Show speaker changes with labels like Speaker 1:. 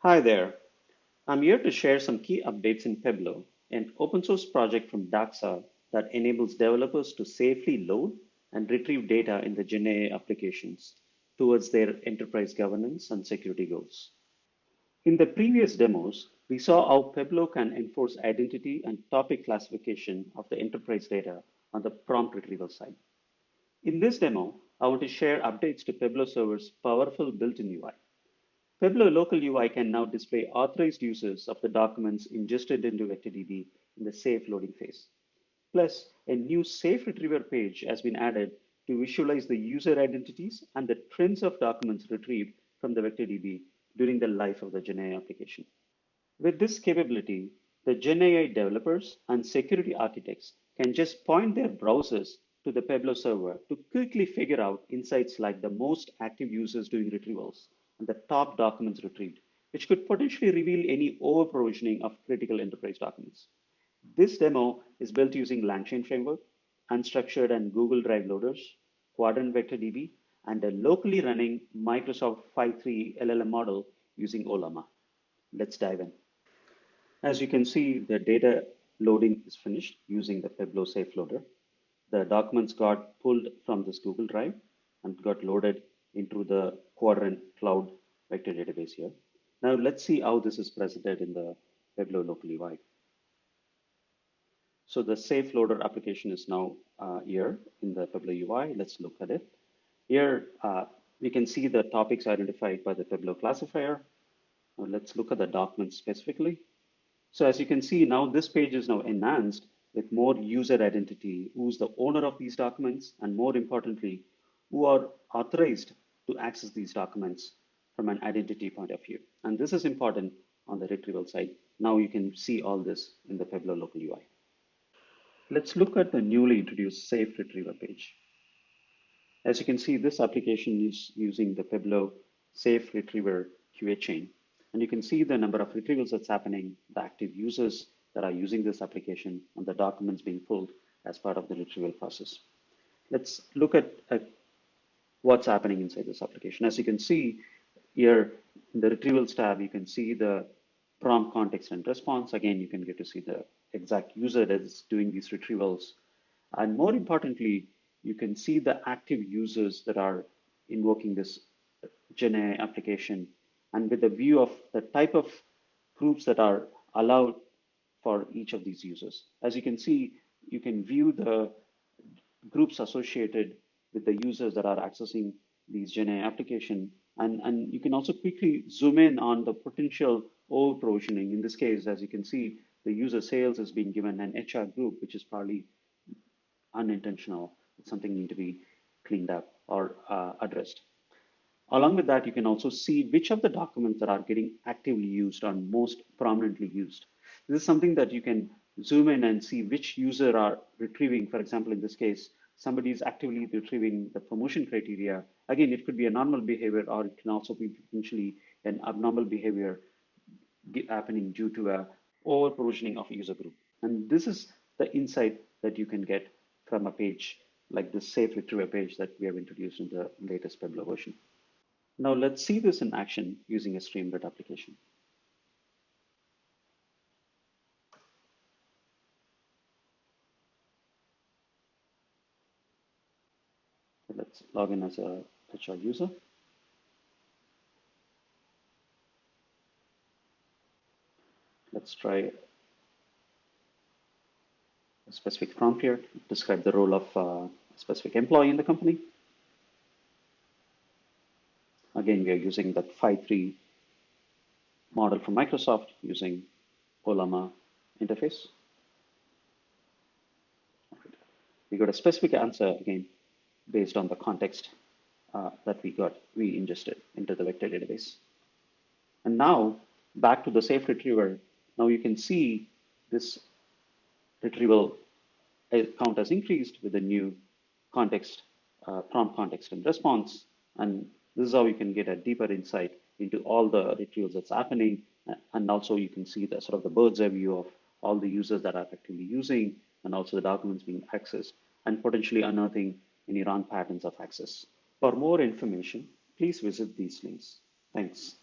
Speaker 1: Hi there. I'm here to share some key updates in Pebblo, an open source project from DAXA that enables developers to safely load and retrieve data in the GenAI applications towards their enterprise governance and security goals. In the previous demos, we saw how Pebblo can enforce identity and topic classification of the enterprise data on the prompt retrieval side. In this demo, I want to share updates to Pebblo Server's powerful built-in UI. Pebblo Local UI can now display authorized users of the documents ingested into VectorDB in the safe loading phase. Plus, a new SafeRetriever page has been added to visualize the user identities and the trends of documents retrieved from the VectorDB during the life of the GenAI application. With this capability, the GenAI developers and security architects can just point their browsers to the Pebblo server to quickly figure out insights like the most active users doing retrievals and the top documents retrieved, which could potentially reveal any over-provisioning of critical enterprise documents. This demo is built using LangChain framework, unstructured and Google Drive loaders, Quadrant Vector DB, and a locally running Microsoft 5.3 LLM model using Olama. Let's dive in. As you can see, the data loading is finished using the Pebblo SafeLoader. The documents got pulled from this Google Drive and got loaded into the Quadrant Cloud vector database here. Now let's see how this is presented in the Pebblo Local UI. So the SafeLoader application is now here in the Pebblo UI. Let's look at it. Here we can see the topics identified by the Pebblo classifier. Now let's look at the documents specifically. So as you can see now, this page is now enhanced with more user identity, who's the owner of these documents, and more importantly, who are authorized to access these documents from an identity point of view. And this is important on the retrieval side. Now you can see all this in the Pebblo Local UI. Let's look at the newly introduced SafeRetriever page. As you can see, this application is using the Pebblo SafeRetriever QA chain. And you can see the number of retrievals that's happening, the active users that are using this application, and the documents being pulled as part of the retrieval process. Let's look at what's happening inside this application. As you can see here in the retrievals tab, you can see the prompt context and response. Again, you can get to see the exact user that is doing these retrievals. And more importantly, you can see the active users that are invoking this GenAI application, and with a view of the type of groups that are allowed for each of these users. As you can see, you can view the groups associated with the users that are accessing these GenAI application. And you can also quickly zoom in on the potential over-provisioning. In this case, as you can see, the user sales is being given an HR group, which is probably unintentional. It's something need to be cleaned up or addressed. Along with that, you can also see which of the documents that are getting actively used or most prominently used. This is something that you can zoom in and see which user are retrieving. For example, in this case, somebody is actively retrieving the promotion criteria. Again, it could be a normal behavior, or it can also be potentially an abnormal behavior happening due to a over provisioning of a user group. And this is the insight that you can get from a page like this SafeRetriever page that we have introduced in the latest Pebblo version. Now let's see this in action using a Streamlit application. So let's log in as a HR user. Let's try a specific prompt here, describe the role of a specific employee in the company. Again, we are using that 5.3 model from Microsoft using Olama interface. We got a specific answer again based on the context that we ingested into the vector database. And now back to the SafeRetriever. Now you can see this retrieval count has increased with the new context, prompt context and response. And this is how you can get a deeper insight into all the retrievals that's happening. And also you can see the sort of the bird's eye view of all the users that are actively using, and also the documents being accessed, and potentially unearthing any wrong patterns of access. For more information, please visit these links. Thanks.